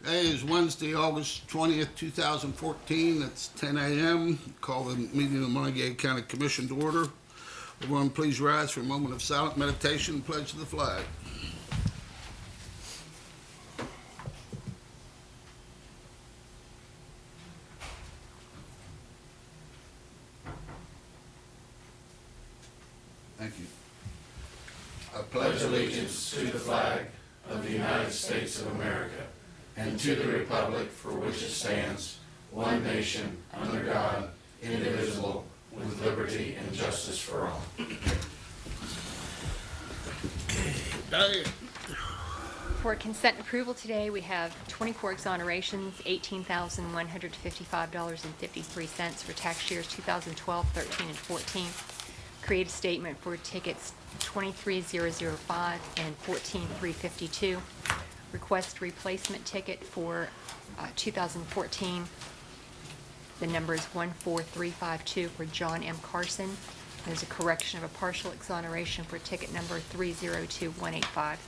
Today is Wednesday, August 20th, 2014. It's 10 a.m. Call the meeting of the Monongalia County Commission to order. Everyone please rise for a moment of silent meditation and pledge to the flag. Thank you. I Pledge allegiance to the flag of the United States of America and to the republic for which it stands, one nation, under God, indivisible, with liberty and justice for all. Diane. For consent approval today, we have 24 exonerations, $18,155.53 for tax years 2012, 13, and 14. Create a statement for tickets 23005 and 14352. Request replacement ticket for 2014. The number is 14352 for John M. Carson. There's a correction of a partial exoneration for ticket number 302185.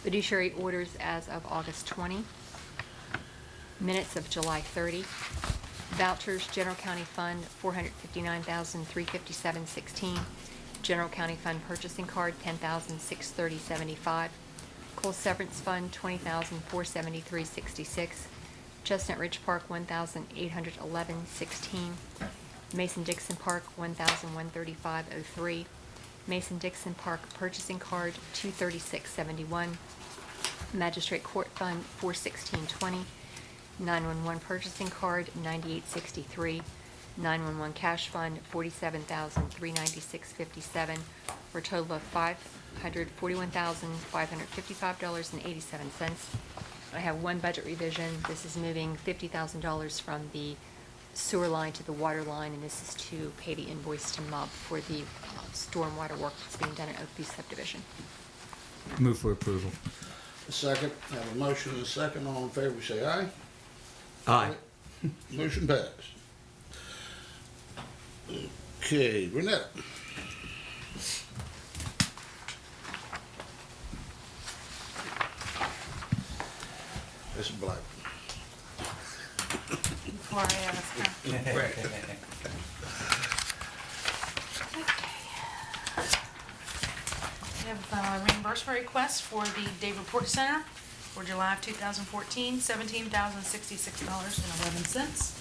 Fiduciary orders as of August 20. Minutes of July 30. Vouchers, General County Fund, $459,357.16. General County Fund Purchasing Card, $10,630.75. Coal Severance Fund, $20,473.66. Chestnut Ridge Park, $1,811.16. Mason-Dixon Park, $1,135.03. Mason-Dixon Park Purchasing Card, $236.71. Magistrate Court Fund, $416.20. 911 Purchasing Card, $98.63. 911 Cash Fund, $47,396.57, for a total of $541,555.87. I have one budget revision. This is moving $50,000 from the sewer line to the water line, and this is to pay the invoice to MUB for the stormwater work that's being done at Oakview subdivision. Move for approval. A second. I have a motion and a second. All in favor say aye. Aye. Motion passed. Okay, Renetta. This is Black. Before I ask, huh? Right. We have a reimbursement request for the Day Report Center for July of 2014, $17,066.11.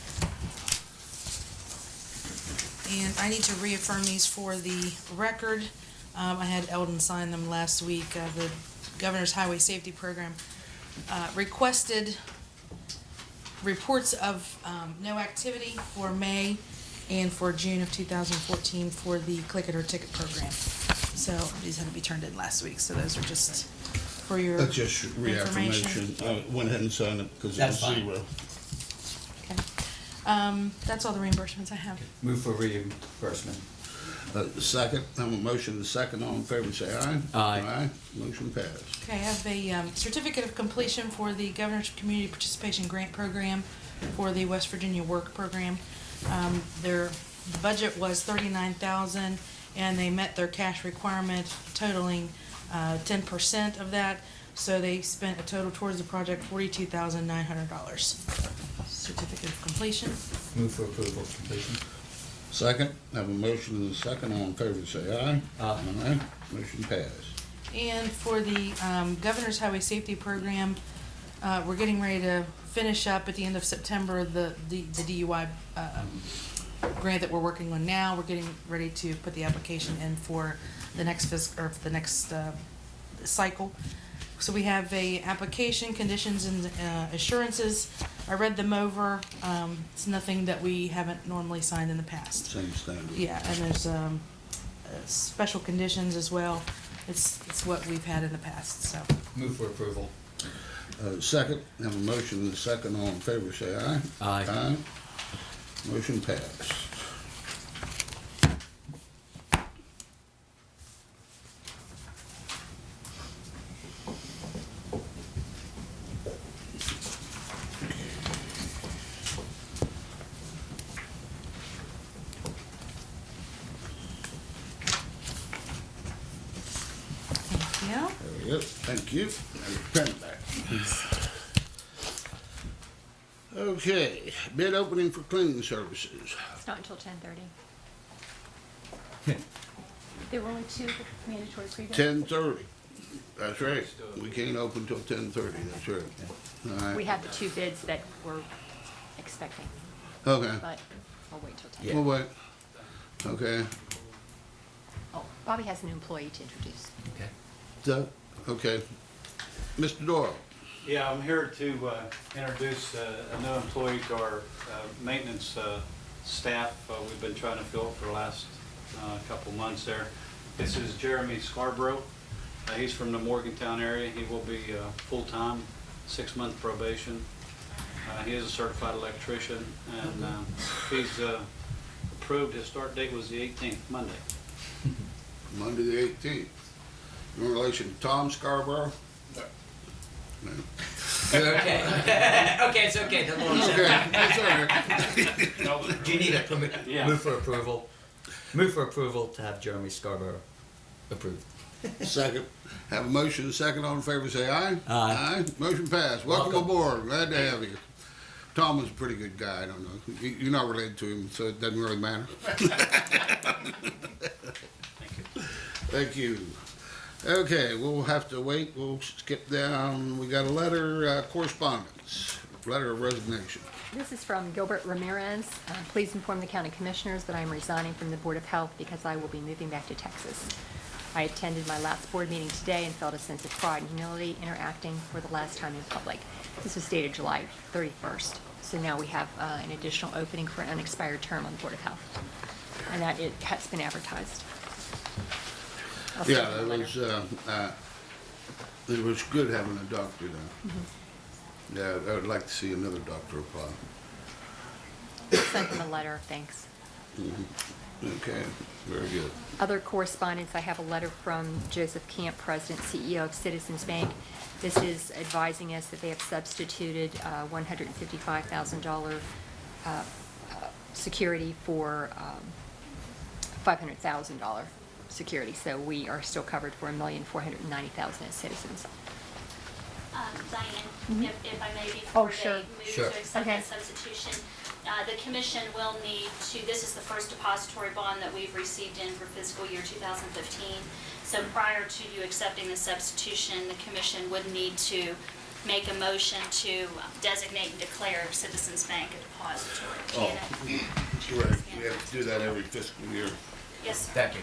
And I need to reaffirm these for the record. I had Eldon sign them last week. The Governor's Highway Safety Program requested reports of no activity for May and for June of 2014 for the Click It or Ticket program. So these had to be turned in last week, so those are just for your That's just information. reaffirmation. I went ahead and signed it because it was That's fine. zero. Okay. That's all the reimbursements I have. Move for reimbursement. Second. I have a motion and a second. All in favor say aye. Aye. Motion passed. Okay, I have a certificate of completion for the Governor's Community Participation Grant Program for the West Virginia Work Program. Their budget was $39,000, and they met their cash requirement, totaling 10% of that. So they spent a total towards the project $42,900. Certificate of completion. Move for approval of completion. Second. I have a motion and a second. All in favor say aye. Aye. Motion passed. And for the Governor's Highway Safety Program, we're getting ready to finish up at the end of September the DUI grant that we're working on now. We're getting ready to put the application in for the next cycle. So we have a application, conditions, and assurances. I read them over. It's nothing that we haven't normally signed in the past. Same standard. Yeah, and there's special conditions as well. It's what we've had in the past, so. Move for approval. Second. I have a motion and a second. All in favor say aye. Aye. Motion passed. Thank you. There we go. Thank you. Now your pen back. Okay, bid opening for cleaning services. It's not until 10:30. There were only two mandatory pre-bids. 10:30. That's right. We can't open till 10:30, that's right. All We right. have the two bids that we're expecting, Okay, but we'll wait till 10. Yeah. we'll wait. Okay, Oh, Bobby has an employee to introduce. Okay. so, okay. Mr. Doyle. Yeah, I'm here to introduce a new employee to our maintenance staff. We've been trying to fill it for the last couple months there. This is Jeremy Scarborough. He's from the Morgantown area. He will be full-time, 6-month probation. He is a certified electrician, and he's approved. His start date was the 18th, Monday. Monday the 18th. In relation to Tom Scarborough? No. Okay. Okay, it's okay. The Lord Okay, said. that's all right. Do you need a permit? Yeah. Move for approval. Move for approval to have Jeremy Scarborough approved. Second. Have a motion, a second. All in favor, say aye. Aye. Motion passed. Welcome Welcome. aboard. Glad to have you. Tom was a pretty good guy. I don't know. You're not related to him, so it doesn't really matter. Thank you. Okay, we'll have to wait. We'll skip down. We got a letter, correspondence, letter of resignation. This is from Gilbert Ramirez. Please inform the county commissioners that I am resigning from the Board of Health because I will be moving back to Texas. I attended my last board meeting today and felt a sense of pride and humility interacting for the last time in public. This was dated July 31st. So now we have an additional opening for an unexpired term on the Board of Health. And that it has been advertised. I'll send Yeah, you the letter. it was good having a doctor there. Yeah, I would like to see another doctor apply. Send them a letter of thanks. Okay, very good. Other correspondence, I have a letter from Joseph Camp, President, CEO of Citizens Bank. This is advising us that they have substituted $155,000 security for $500,000 security. So we are still covered for $1,490,000 as citizens. Diane, if I may, Oh, before sure. they move Sure. to accept Okay. that substitution, the commission will need to, this is the first depository bond that we've received in for fiscal year 2015. So prior to you accepting the substitution, the commission would need to make a motion to designate and declare Citizens Bank a depository. Oh. Janet? Right, we have to do that every fiscal year. Yes, sir. Thank you.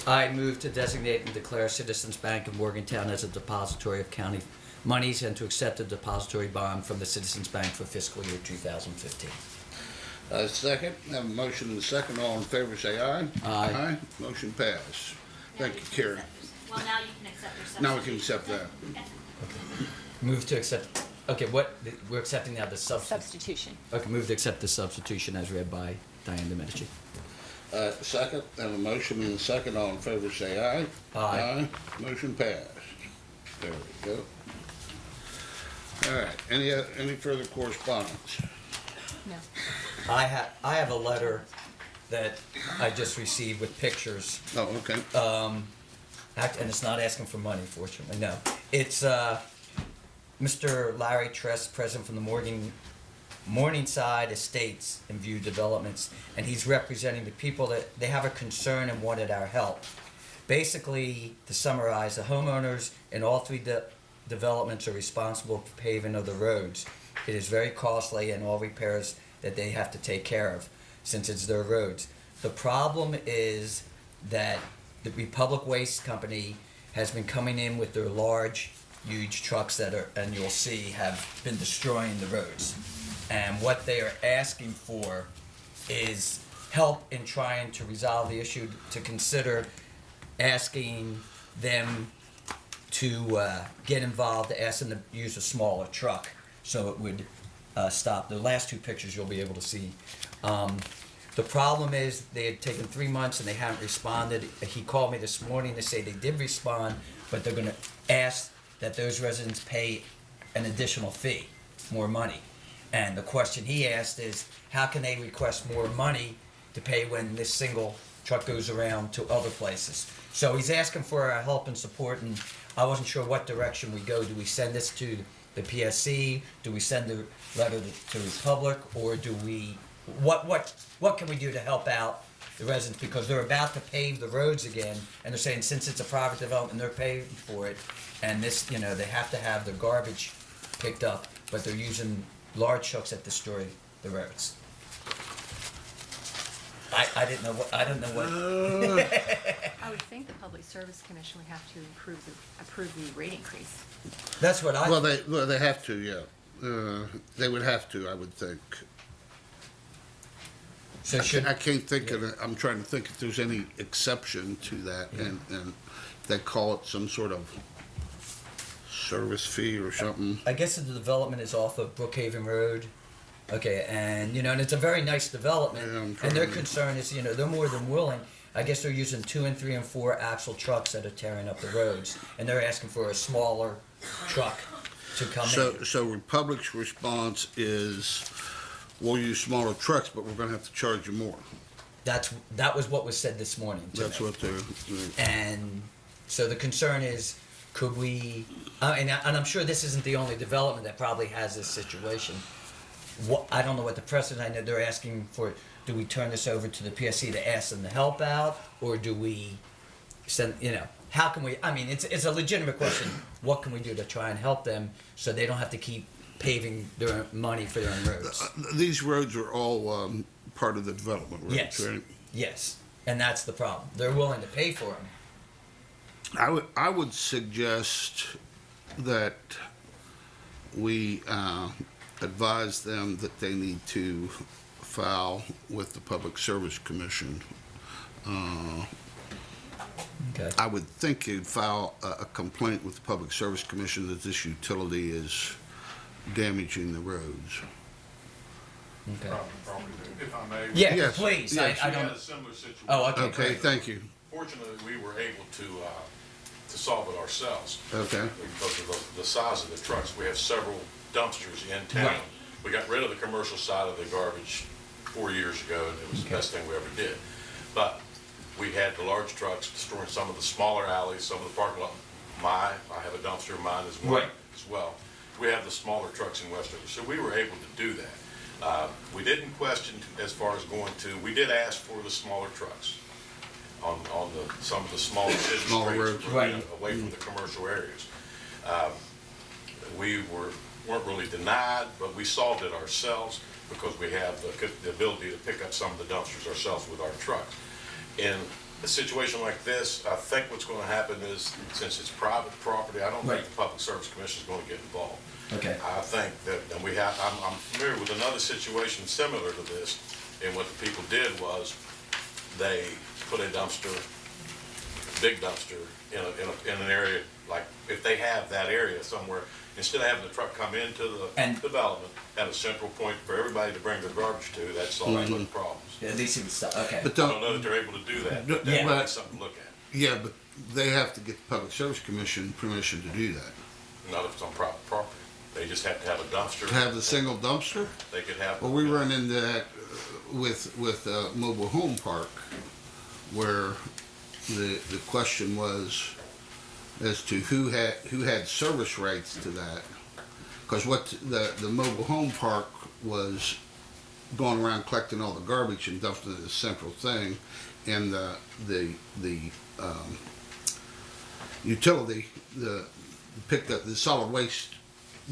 I move to designate and declare Citizens Bank of Morgantown as a depository of county monies and to accept a depository bond from the Citizens Bank for fiscal year 2015. Second, have a motion and a second. All in favor, say aye. Aye. Motion passed. Now Thank you you, can Carrie. accept- Well, now you can accept your substitution. Now we can accept that. Okay. Move to accept, okay, we're accepting now the Substitution. Okay, move to accept the substitution as read by Diane DeMedici. Second, have a motion and a second. All in favor, say aye. Aye. Motion passed. There we go. All right, any further correspondence? No. I have a letter that I just received with pictures. Oh, okay. And it's not asking for money, fortunately, no. It's Mr. Larry Tress, president from the Morningside Estates and View Developments, and he's representing the people that they have a concern and wanted our help. Basically, to summarize, the homeowners in all three developments are responsible for paving of the roads. It is very costly and all repairs that they have to take care of since it's their roads. The problem is that the Republic Waste Company has been coming in with their large, huge trucks that are, and you'll see, have been destroying the roads. And what they are asking for is help in trying to resolve the issue, to consider asking them to get involved, to ask them to use a smaller truck so it would stop. The last two pictures you'll be able to see. The problem is they had taken 3 months and they haven't responded. He called me this morning to say they did respond, but they're going to ask that those residents pay an additional fee, more money. And the question he asked is, how can they request more money to pay when this single truck goes around to other places? So he's asking for our help and support, and I wasn't sure what direction we go. Do we send this to the PSC? Do we send the letter to Republic, or do we, what can we do to help out the residents? Because they're about to pave the roads again, and they're saying since it's a private development, they're paying for it, and this, you know, they have to have their garbage picked up, but they're using large trucks that destroy the roads. I didn't know what, I don't know what. I would think the Public Service Commission would have to approve the rate increase. That's what I. Well, they have to, yeah. They would have to, I would think. So should, I can't think of it, I'm trying to think if there's any exception to that, and they call it some sort of service fee or something. I guess the development is off of Brookhaven Road. Okay, and you know, and it's a very nice development. Yeah, I'm and trying their to- concern is, you know, they're more than willing. I guess they're using 2 and 3 and 4 axle trucks that are tearing up the roads, and they're asking for a smaller truck to come in. So Republic's response is, we'll use smaller trucks, but we're gonna have to charge you more. That was what was said this morning. To That's me. what they're, And so the concern is, could we? And I'm sure this isn't the only development that probably has this situation. I don't know what the precedent. I know they're asking for. Do we turn this over to the PSC to ask them to help out, or do we send? You know, how can we? I mean, it's a legitimate question. What can we do to try and help them so they don't have to keep paving their money for their own roads? these roads are all part of the development roads, Yes. right? Yes, and that's the problem. They're willing to pay for them. I would suggest that we advise them that they need to file with the Public Service Commission. Okay. I would think you'd file a complaint with the Public Service Commission that this utility is damaging the roads. Okay. If I may. Yeah, Yes, please. yes. I We had don't. a similar situation. Oh, okay. Okay, thank you. Fortunately, we were able to solve it ourselves. Okay. Because of the size of the trucks. We have several dumpsters in town. Right. We got rid of the commercial side of the garbage 4 years ago, and it was the best thing we ever did. But we had the large trucks destroying some of the smaller alleys, some of the parking lot. I have a dumpster of mine as well. Right. We have the smaller trucks in Westover, so we were able to do that. We didn't question as far as going to, we did ask for the smaller trucks on some of the smaller city Smaller streets, roads. Right. away from the commercial areas. We weren't really denied, but we solved it ourselves because we have the ability to pick up some of the dumpsters ourselves with our trucks. In a situation like this, I think what's going to happen is, since it's private property, I don't Right. think the Public Service Commission is going to get involved. Okay. I think that, and I'm familiar with another situation similar to this, and what the people did was, they put a dumpster, big dumpster, in an area, like, if they have that area somewhere, instead of having the truck come into the And- development, have a central point for everybody to bring their garbage to, that solves those problems. At least it was okay. But I don't know that they're able to do that, but that Yeah. might be something to look at. Yeah, but they have to get the Public Service Commission permission to do that. Not if it's on private property. They just have to have a dumpster. To have the single dumpster? They could have. Well, we run into that with mobile home park, where the question was as to who had service rights to that. Because what the mobile home park was going around collecting all the garbage and dumping it in a central thing, and the utility, picked up the solid waste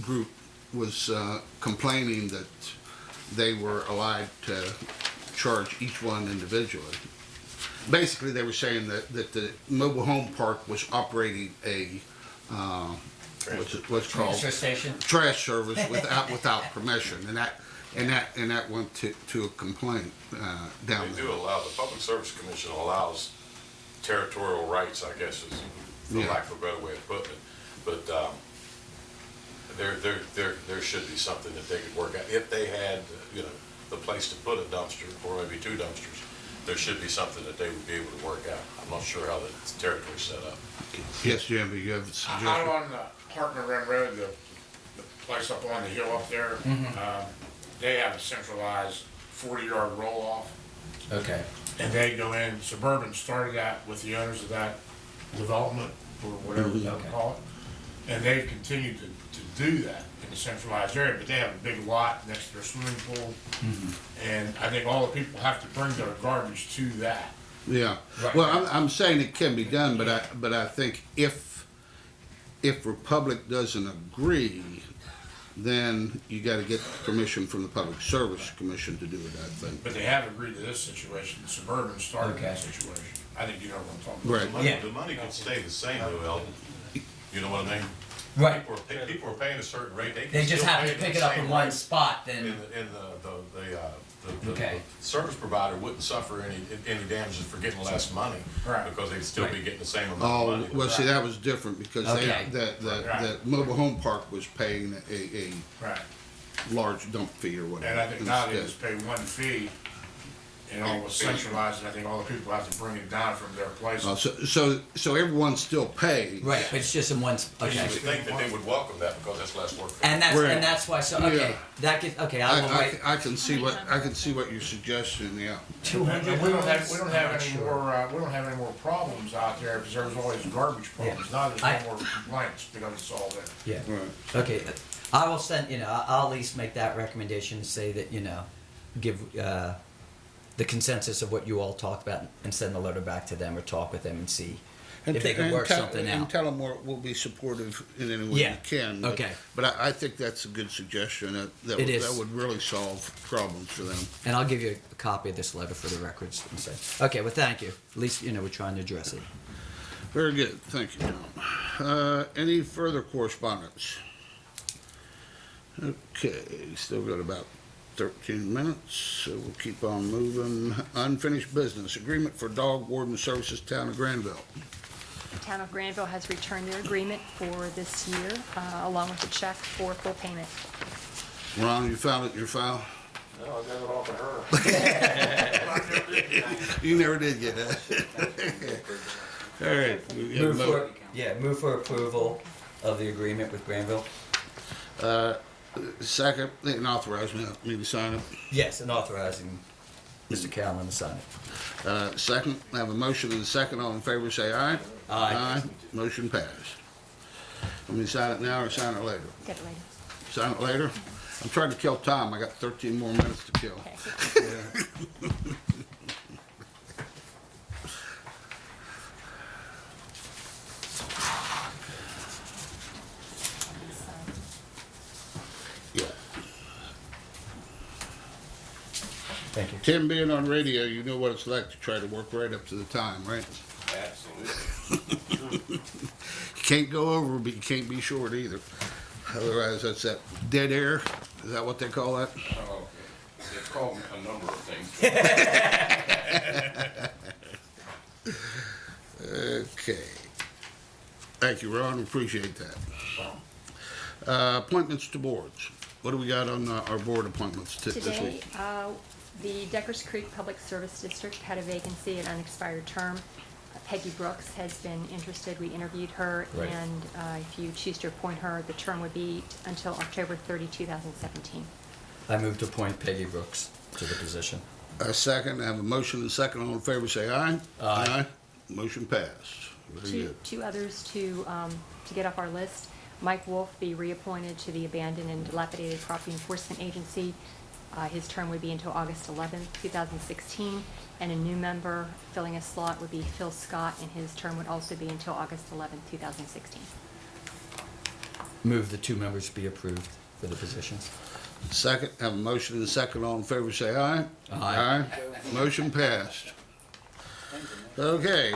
group was complaining that they were allowed to charge each one individually. Basically, they were saying that the mobile home park was operating a what's called Transfer station. trash service without permission, and that went to a complaint down They there. do allow, the Public Service Commission allows territorial rights, I guess, is for Yeah. lack of a better way of putting it. But there should be something that they could work out. If they had, the place to put a dumpster, or maybe 2 dumpsters, there should be something that they would be able to work out. I'm not sure how the territory's set up. Yes, Jimmy, you have a Out suggestion? on Hartman Run Road, the place up on the hill up there, they have a centralized 40-yard roll-off, Okay. and they go in, Suburban started that with the owners of that development, or whatever you Okay. call And they've continued to do that in the centralized area, but they have a big lot next to their swimming pool. And I think all the people have to bring their garbage to that. Yeah, well, I'm saying it can be done, but I think if Republic doesn't agree, then you gotta get permission from the Public Service Commission to do it, I think. But they have agreed to this situation. The Suburban started that situation. I think you know what I'm talking about. Right. Yeah. The money could stay the same though, Eldon. You know what I mean? Right. People are paying a certain rate, they can They just still have pay to the pick it up same in one rate. spot, then. And the Okay. service provider wouldn't suffer any damages for getting less money. Right. Because they'd still be Right. getting the same amount of Oh, money. well, see, that was different because Okay. the mobile home park was paying a Right. large dump fee or whatever. And I think now they instead. just pay one fee, and all was centralized, and I think all the people have to bring it down from their place. So everyone still pays. Right, but it's just in one, You okay. would think that they would welcome that because that's less work for them. And that's why, so, okay, Yeah. that gets, okay, I will write. I can see what you're suggesting, yeah. 200 And we don't have I'm not any sure. more, we don't have any more problems out there, because there's always garbage problems. Now there's I- no more complaints because it's all there. Yeah, Right. okay, I will send, I'll at least make that recommendation to say that, give, the consensus of what you all talked about and send a letter back to them or talk with them and see if they can work something And out. tell them we'll be supportive in any way Yeah. we can. but- Okay. But I think that's a good suggestion. It is. That would really solve problems for them. And I'll give you a copy of this letter for the records and say, okay, well, thank you. At least, we're trying to address it. Very good, thank you, Tom. Any further correspondence? Okay, still got about 13 minutes, so we'll keep on moving. Unfinished business, agreement for dog warden services, Town of Granville. The Town of Granville has returned their agreement for this year, along with a check for full payment. Ron, you found it in your file? No, I got it off of her. You never did get that. All right. we have a Move for approval of the agreement with Granville. Second, and authorize me to sign it. Yes, and authorizing Mr. Callen to sign it. Second, I have a motion and a second. All in favor, say aye. Aye. Motion passed. Let me sign it now or sign it later? Get it later. Sign it later? I'm trying to kill time. I got 13 more minutes to kill. Okay. Yeah. Thank you. Tim, being on radio, you know what it's like to try to work right up to the time, right? Absolutely. You can't go over, but you can't be short either. Otherwise, that's that dead air. Is that what they call that? Oh, it's called a number of things. Okay. Thank you, Ron. Appreciate that. Appointments to boards. What do we got on our board appointments this Today, week? the Deckers Creek Public Service District had a vacancy, an unexpired term. Peggy Brooks has been interested. We interviewed her, Right. and if you choose to appoint her, the term would be until October 30, 2017. I move to appoint Peggy Brooks to the position. A second. I have a motion and a second. All in favor, say aye. Aye. Motion passed. Very good. Two others to get off our list. Mike Wolf be reappointed to the Abandoned and Dilapidated Property Enforcement Agency. His term would be until August 11th, 2016. And a new member filling a slot would be Phil Scott, and his term would also be until August 11th, 2016. Move the two members be approved for the positions. Second, have a motion and a second. All in favor, say aye. Aye. Motion passed. Okay,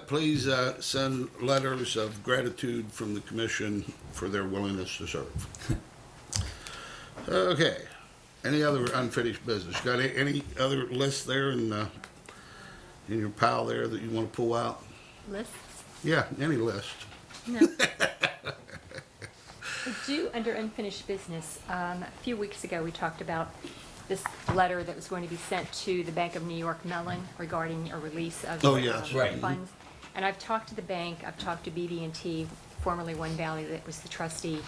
please send letters of gratitude from the commission for their willingness to serve. Okay, any other unfinished business? Got any other lists there in your pile there that you want to pull out? Lists? Yeah, any list. No. I do, under unfinished business, a few weeks ago, we talked about this letter that was going to be sent to the Bank of New York Mellon regarding a release of Oh, yes. Right. funds. And I've talked to the bank, I've talked to BB&T, formerly One Valley, that was the trustee.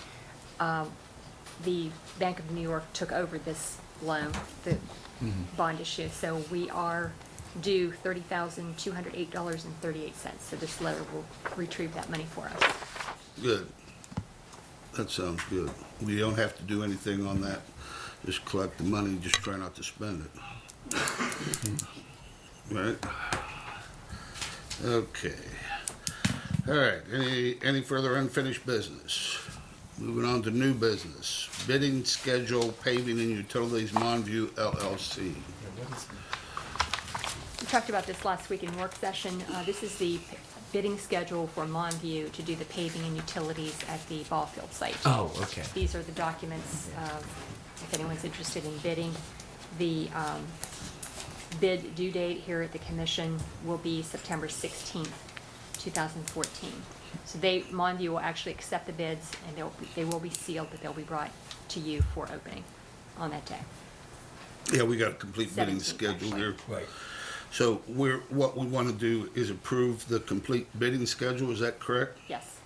The Bank of New York took over this loan, the bond issue, so we are due $30,208.38. So this letter will retrieve that money for us. Good. That sounds good. We don't have to do anything on that. Just collect the money, just try not to spend it. Right? Okay. All right, any further unfinished business? Moving on to new business. Bidding schedule, paving and utilities, Monview LLC. We talked about this last week in work session. This is the bidding schedule for Monview to do the paving and utilities at the ball field site. Oh, okay. These are the documents, if anyone's interested in bidding. The bid due date here at the commission will be September 16th, 2014. So Monview will actually accept the bids, and they will be sealed, but they'll be brought to you for opening on that day. Yeah, we got a complete bidding 17th, schedule actually. here. Right. So what we want to do is approve the complete bidding schedule, is that correct? Yes.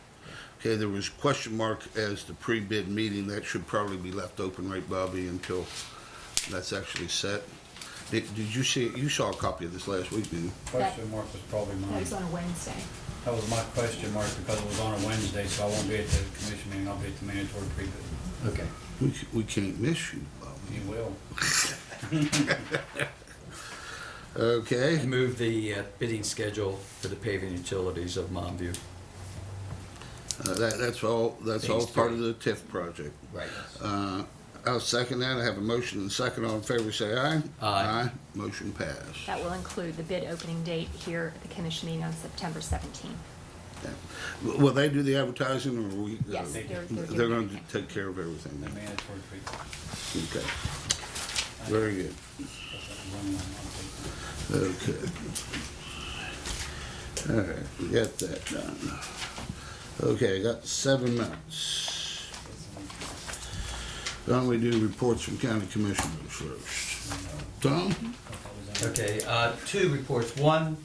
Okay, there was question mark as the pre-bid meeting. That should probably be left open, right, Bobby, until that's actually set. Did you see, you saw a copy of this last week, didn't you? Question mark was probably That mine. was on a Wednesday. That was my question mark because it was on a Wednesday, so I won't be at the commission meeting, I'll be at the mandatory pre-bid. Okay. We can't miss you, Bobby. You will. Okay, Move the bidding schedule for the paving utilities of Monview. that's all Phase part of three. the TIF project. Right. I'll second that. I have a motion and second. All in favor, say aye. Aye. Motion passed. That will include the bid opening date here at the commission meeting on September 17th. Okay. Will they do the advertising, or we? Yes, they're doing They're going to everything. take care of everything The then? mandatory pre-bid. Okay. Very good. Okay. All right, we got that done. Okay, got 7 minutes. Why don't we do reports from county commissioners first? Tom? Okay, two reports. One,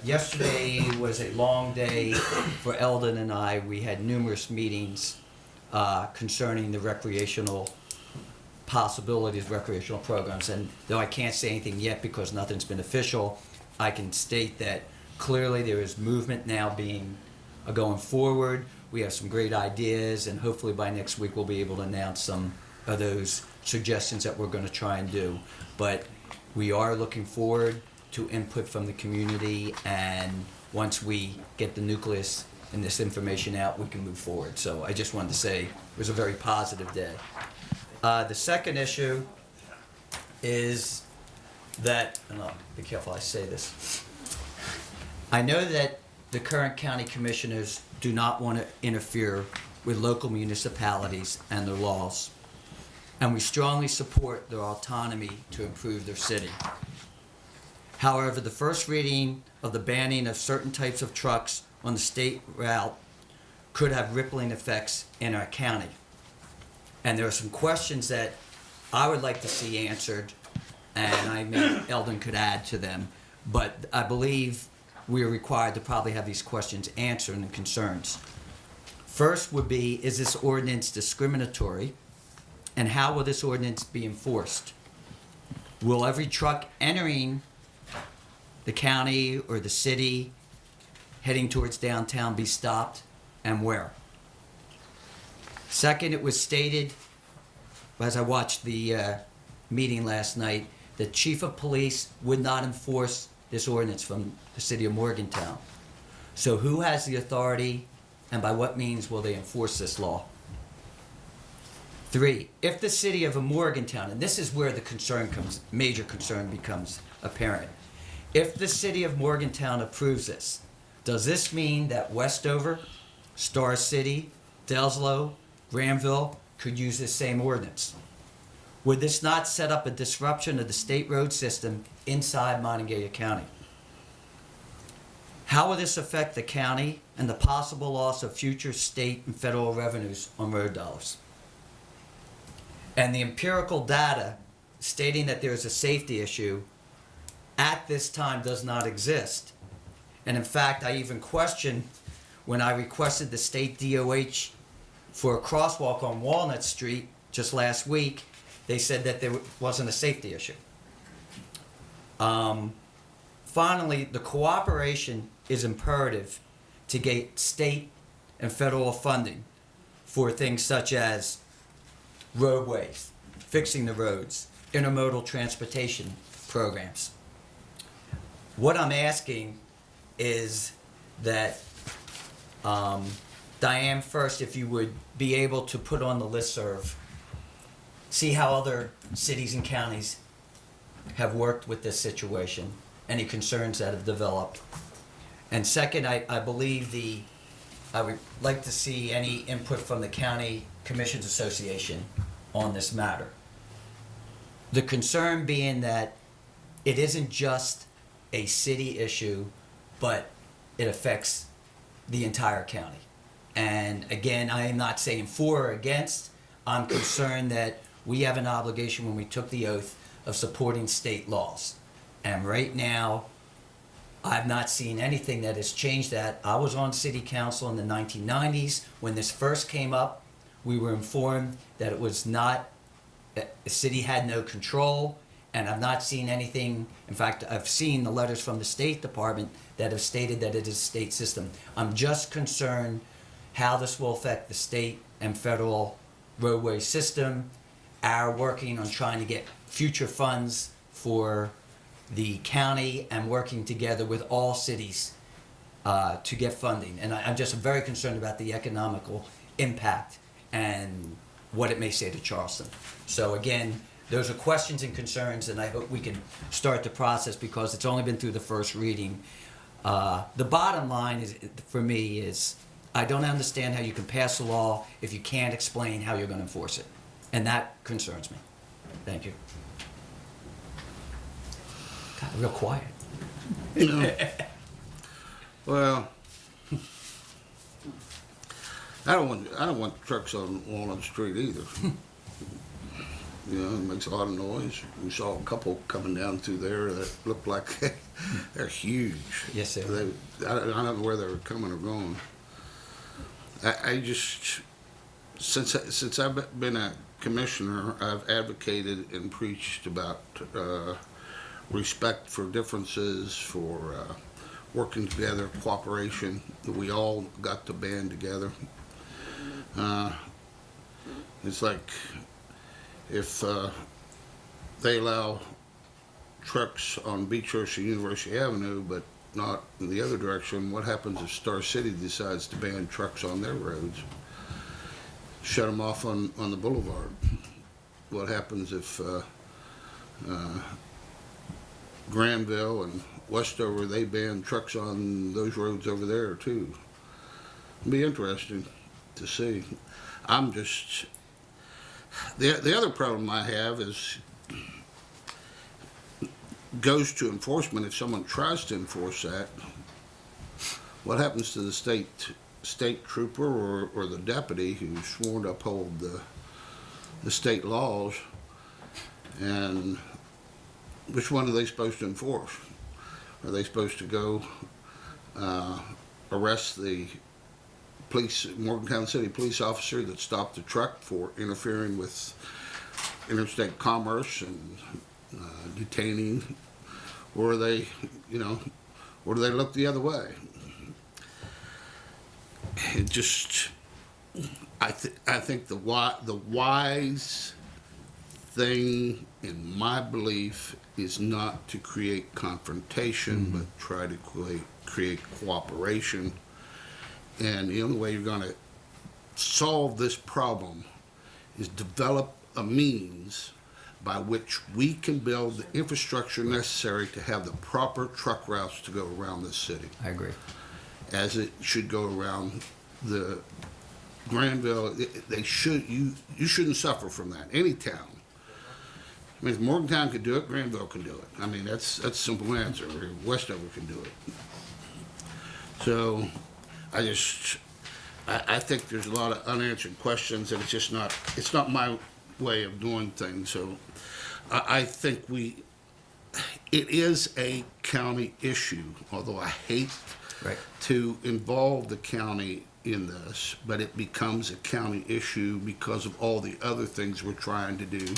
yesterday was a long day for Eldon and I. We had numerous meetings concerning the recreational possibilities, recreational programs. And though I can't say anything yet because nothing's been official, I can state that clearly there is movement now going forward. We have some great ideas, and hopefully by next week we'll be able to announce some of those suggestions that we're going to try and do. But we are looking forward to input from the community, and once we get the nucleus and this information out, we can move forward. So I just wanted to say it was a very positive day. The second issue is that, and I'll be careful I say this, I know that the current county commissioners do not want to interfere with local municipalities and their laws, and we strongly support their autonomy to improve their city. However, the first reading of the banning of certain types of trucks on the state route could have rippling effects in our county. And there are some questions that I would like to see answered, and I mean Eldon could add to them, but I believe we are required to probably have these questions answered and concerns. First would be, is this ordinance discriminatory? And how will this ordinance be enforced? Will every truck entering the county or the city heading towards downtown be stopped, and where? Second, it was stated, as I watched the meeting last night, the chief of police would not enforce this ordinance from the city of Morgantown. So who has the authority, and by what means will they enforce this law? 3, if the city of Morgantown, and this is where the major concern becomes apparent. If the city of Morgantown approves this, does this mean that Westover, Star City, Delslow, Granville could use this same ordinance? Would this not set up a disruption of the state road system inside Monongalia County? How will this affect the county and the possible loss of future state and federal revenues on road dollars? And the empirical data stating that there is a safety issue at this time does not exist. And in fact, I even questioned when I requested the state DOH for a crosswalk on Walnut Street just last week. They said that there wasn't a safety issue. Finally, the cooperation is imperative to get state and federal funding for things such as roadways, fixing the roads, intermodal transportation programs. What I'm asking is that, Diane, first, if you would be able to put on the listserv, see how other cities and counties have worked with this situation, any concerns that have developed. And second, I believe I would like to see any input from the County Commissions Association on this matter. The concern being that it isn't just a city issue, but it affects the entire county. And again, I am not saying for or against. I'm concerned that we have an obligation when we took the oath of supporting state laws. And right now, I've not seen anything that has changed that. I was on city council in the 1990s. When this first came up, we were informed that it was not, the city had no control, and I've not seen anything. In fact, I've seen the letters from the State Department that have stated that it is a state system. I'm just concerned how this will affect the state and federal roadway system, our working on trying to get future funds for the county and working together with all cities to get funding. And I'm just very concerned about the economical impact and what it may say to Charleston. So again, those are questions and concerns, and I hope we can start the process because it's only been through the first reading. The bottom line is, for me, is I don't understand how you can pass a law if you can't explain how you're going to enforce it. And that concerns me. Thank you. God, real quiet. You know, well, I don't want trucks on Walnut Street either. You know, it makes a lot of noise. We saw a couple coming down through there that looked like they're huge. Yes, sir. I don't know where they were coming or going. I just, since I've been a commissioner, I've advocated and preached about respect for differences, for working together, cooperation, that we all got to band together. It's like if they allow trucks on Beechhurst and University Avenue, but not in the other direction, what happens if Star City decides to ban trucks on their roads? Shut them off on the boulevard. What happens if Granville and Westover, they ban trucks on those roads over there too? It'd be interesting to see. I'm just, the other problem I have is goes to enforcement. If someone tries to enforce that, what happens to the state trooper or the deputy who's sworn to uphold the state laws? And which one are they supposed to enforce? Are they supposed to go arrest the Morgantown City police officer that stopped the truck for interfering with interstate commerce and detaining, or are they, or do they look the other way? It just, I think the wise thing, in my belief, is not to create confrontation, but try to create cooperation. And the only way you're going to solve this problem is develop a means by which we can build the infrastructure necessary to have the proper truck routes to go around this city. I agree. As it should go around the Granville. You shouldn't suffer from that. Any town. I mean, if Morgantown could do it, Granville can do it. I mean, that's a simple answer. Westover can do it. So, I think there's a lot of unanswered questions, and it's not my way of doing things. So, I think it is a county issue, although I hate to involve the county in this, but it becomes a county issue because of all the other things we're trying to do,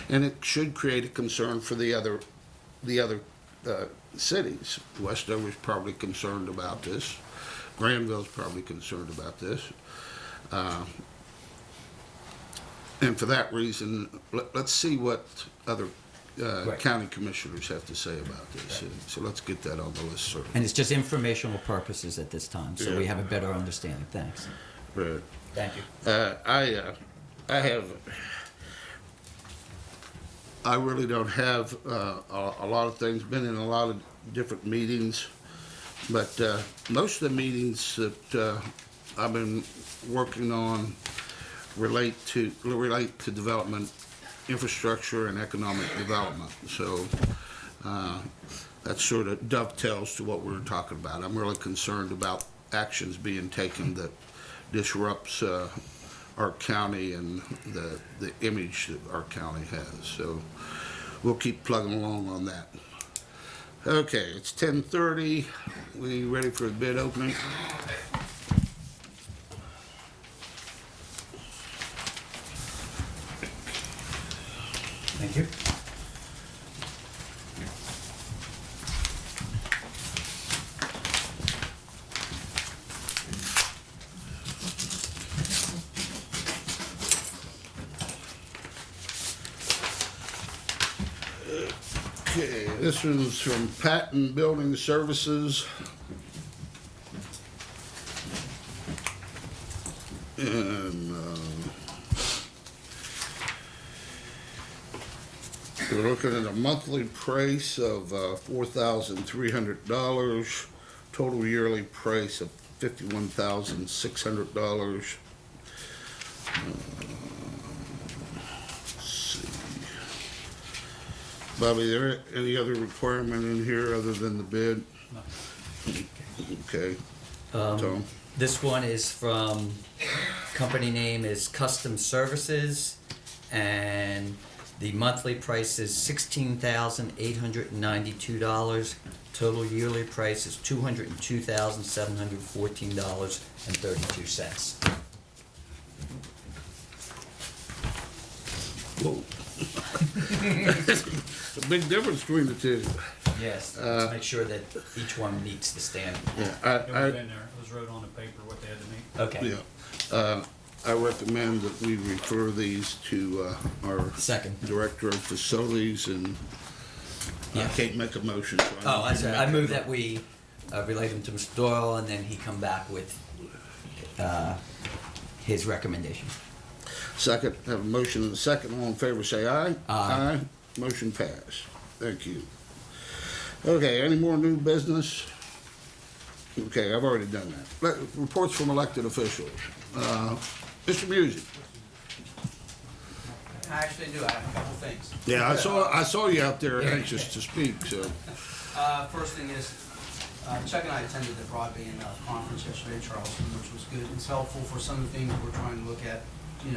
and it should create a concern for the other cities. Westover's probably concerned about this. Granville's probably concerned about this. And for that reason, let's see what other Right. county commissioners have to say about this. So let's get that on the list, sir. And it's just informational purposes at this time, so we Yeah. have a better understanding. Thanks. Right. Thank you. I really don't have a lot of things, been in a lot of different meetings, but most of the meetings that I've been working on relate to development, infrastructure, and economic development. So that sort of dovetails to what we're talking about. I'm really concerned about actions being taken that disrupts our county and the image that our county has. So we'll keep plugging along on that. Okay, it's 10:30. We ready for the bid opening? Thank you. Okay, this one's from Patton Building Services. And we're looking at a monthly price of $4,300, total yearly price of $51,600. Bobby, there any other requirement in here other than the bid? Okay, Tom? This one is from, company name is Custom Services, and the monthly price is $16,892. Total yearly price is $202,714.32. Whoa. A big difference between the two. Yes, to make sure that each one meets the standard. It was in there, it was wrote on the paper what they had to meet. Okay. I recommend that we refer these to our Second. Director of Facilities, and I Yeah. can't make a motion. So Oh, need to I make move a- that we relate them to Mr. Doyle, and then he come back with his recommendation. Second, have a motion and a second. All in favor, say aye. Aye. Motion passed. Thank you. Okay, any more new business? Okay, I've already done that. Reports from elected officials. Mr. Music. I actually do, I have a couple things. Yeah, I saw you out there anxious to speak, so. First thing is, Chuck and I attended the broadband conference yesterday in Charleston, which was good. It's helpful for some of the things we're trying to look at,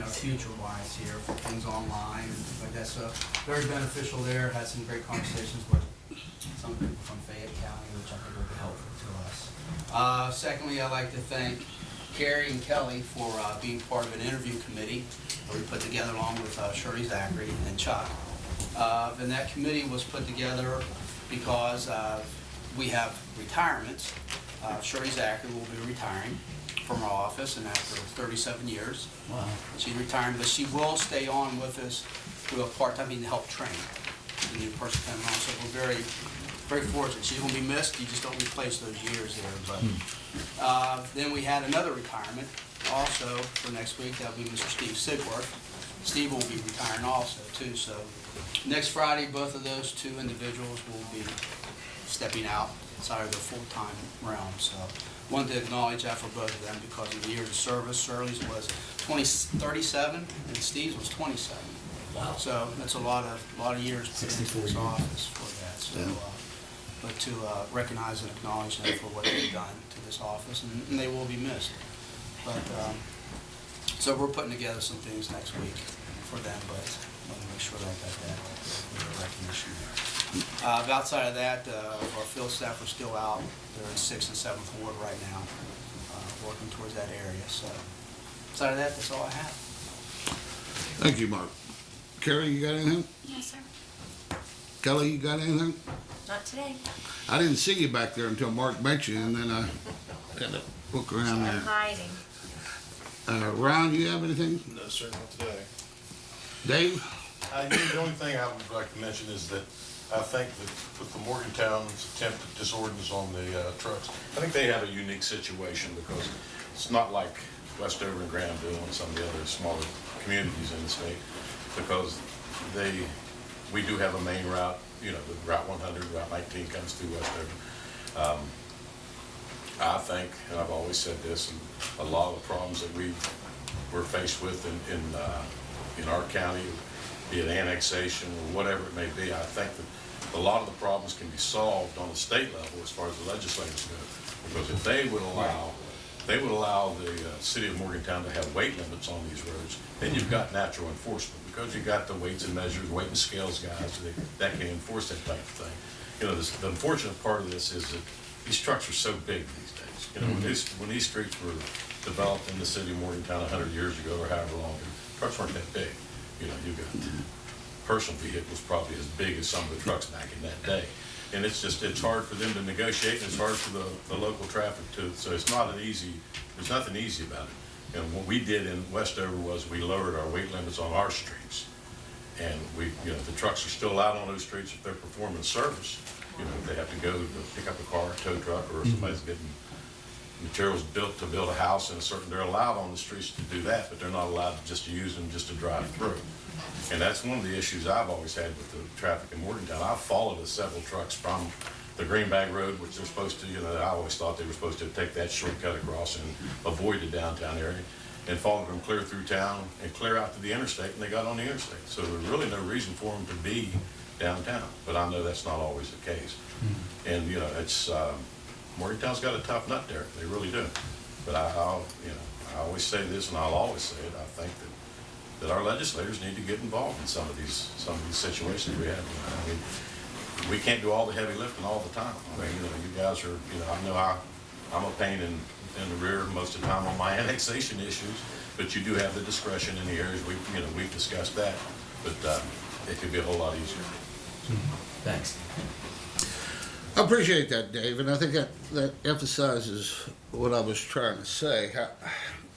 future-wise here, for things online and things like that. So very beneficial there, had some great conversations with some people from Fayette County, which I think will be helpful to us. Secondly, I'd like to thank Carrie and Kelly for being part of an interview committee that we put together along with Shirley Zachary and Chuck. And that committee was put together because we have retirements. Shirley Zachary will be retiring from our office, and after 37 years. Wow. She's retiring, but she will stay on with us to a part-time to help train the new person coming on. So we're very, very fortunate. She's going to be missed. You just don't replace those years there. But then we had another retirement also for next week. That'll be Mr. Steve Sigworth. Steve will be retiring also too. So next Friday, both of those two individuals will be stepping outside of their full-time realm. So wanted to acknowledge that for both of them because of the years of service. Shirley's was 37 and Steve's was 27. Wow. So that's a lot of years put into 64 this years. office for that. So, but to recognize and acknowledge them for what they've done to this office, and they will be missed. But so we're putting together some things next week for them, but I want to make sure that I got that recognition there. Outside of that, our field staff are still out. They're in 6th and 7th Ward right now, working towards that area. So outside of that, that's all I have. Thank you, Mark. Carrie, you got anything? No, sir. Kelly, you got anything? Not today. I didn't see you back there until Mark mentioned you, and then I had to look around there. Hiding. Ron, you have anything? No, sir, not today. Dave? The only thing I would like to mention is that I think that with the Morgantown's attempt at this ordinance on the trucks, I think they have a unique situation because it's not like Westover and Granville and some of the other smaller communities in the state, because we do have a main route, you know, the Route 100, Route 19 comes through Westover. I think, and I've always said this, and a lot of the problems that we're faced with in our county, be it annexation or whatever it may be, I think that a lot of the problems can be solved on the state level as far as the legislators go. Because if they would allow the city of Morgantown to have weight limits on these roads, then you've got natural enforcement. Because you've got the weights and measures, weight and scales guys that can enforce that type of thing. You know, the unfortunate part of this is that these trucks are so big these days. You know, when these streets were developed in the city of Morgantown 100 years ago or however long, trucks weren't that big. You know, you got personal vehicles probably as big as some of the trucks back in that day. And it's hard for them to negotiate, and it's hard for the local traffic so it's not there's nothing easy about it. And what we did in Westover was we lowered our weight limits on our streets. And the trucks are still out on those streets if they're performing service. You know, they have to go to pick up a car, a tow truck, or somebody's getting materials built to build a house in a certain, they're allowed on the streets to do that, but they're not allowed just to use them just to drive through. And that's one of the issues I've always had with the traffic in Morgantown. I've followed several trucks from the Greenbag Road, which they're supposed to, I always thought they were supposed to take that shortcut across and avoid the downtown area, and followed them clear through town and clear out to the interstate, and they got on the interstate. So there's really no reason for them to be downtown, but I know that's not always the case. And, it's, Morgantown's got a tough nut there, they really do. But I always say this, and I'll always say it, I think that our legislators need to get involved in some of these situations we have. I mean, we can't do all the heavy lifting all the time. I mean, you guys are, I know I'm a pain in the rear most of the time on my annexation issues, but you do have the discretion in the areas we've discussed that, but it could be a whole lot easier. Thanks. I appreciate that, Dave, and I think that emphasizes what I was trying to say,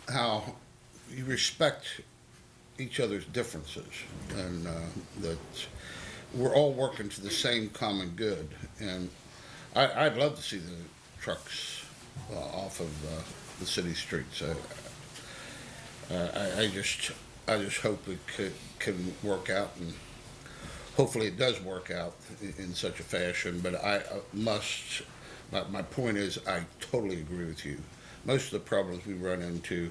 how you respect each other's differences, and that we're all working to the same common good. And I'd love to see the trucks off of the city streets. I just hope it can work out, and hopefully it does work out in such a fashion. But my point is, I totally agree with you. Most of the problems we run into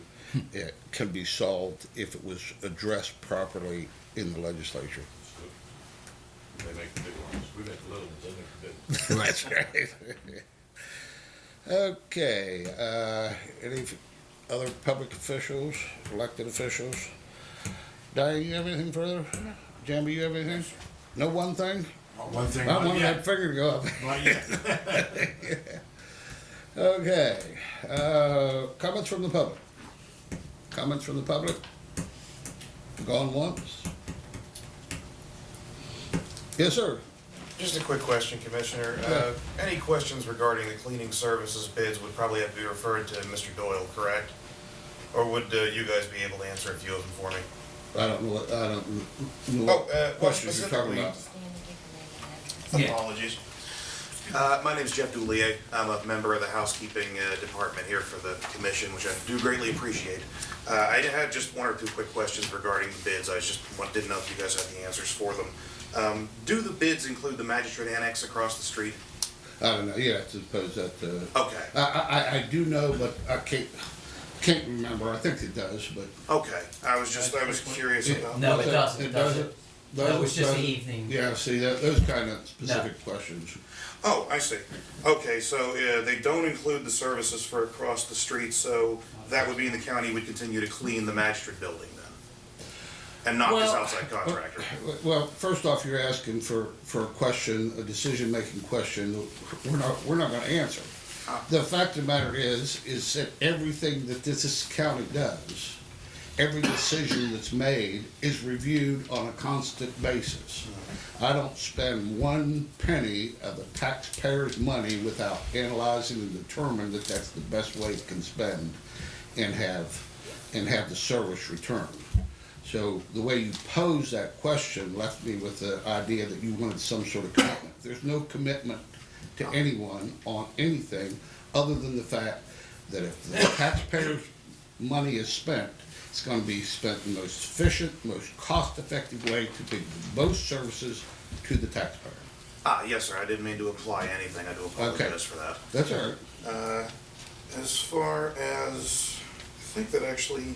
it can be solved if it was addressed properly in the legislature. They make the big ones. We make the little ones, they make the big ones. That's right. Okay, any other public officials, elected officials? Diane, you have anything further? Jamie, you have anything? No one thing? One thing, I not wanted that yet. figure to go up. Not yet. Okay, comments from the public? Comments from the public? Gone once? Yes, sir. Just a quick question, Commissioner. Any questions regarding the cleaning services bids would probably have to be referred to Mr. Doyle, correct? Or would you guys be able to answer a few of them for me? I don't know what well, questions you're talking about. Apologies. My name's Jeff Doulier. I'm a member of the housekeeping department here for the commission, which I do greatly appreciate. I had just one or two quick questions regarding the bids. I just didn't know if you guys had the answers for them. Do the bids include the magistrate annex across the street? I don't know. You have to pose that. Okay. I do know, but I can't remember. I think it does, but. Okay. I was curious about. No, What's it that? doesn't. It Does doesn't? it? That was just the Doesn't? evening. Yeah. See those kind of specific questions. Oh, I see. Okay, so they don't include the services for across the street, so that would mean the county would continue to clean the magistrate building then? And not this outside contractor? Well, first off, you're asking for a question, a decision-making question. We're not going to answer. The fact of the matter is that everything that this county does, every decision that's made is reviewed on a constant basis. I don't spend one penny of the taxpayers' money without analyzing and determining that that's the best way it can spend and have the service returned. So the way you posed that question left me with the idea that you wanted some sort of commitment. There's no commitment to anyone on anything other than the fact that if the taxpayers' money is spent, it's going to be spent in the most efficient, most cost-effective way to bring most services to the taxpayer. Yes, sir, I didn't mean to imply anything, I do apologize for that. That's all right. As far as, I think that actually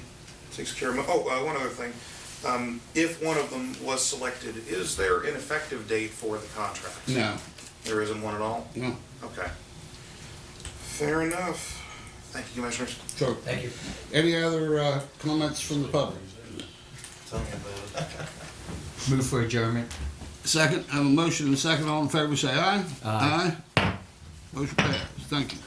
takes care of my, one other thing. If one of them was selected, is there an effective date for the contract? No, There isn't one at all? no. Okay. Fair enough. Thank you, Commissioners. So, Thank you. any other comments from the public? Tell me about it. Move for adjournment. Second, I have a motion and a second. All in favor, say aye. Aye. Motion passed. Thank you.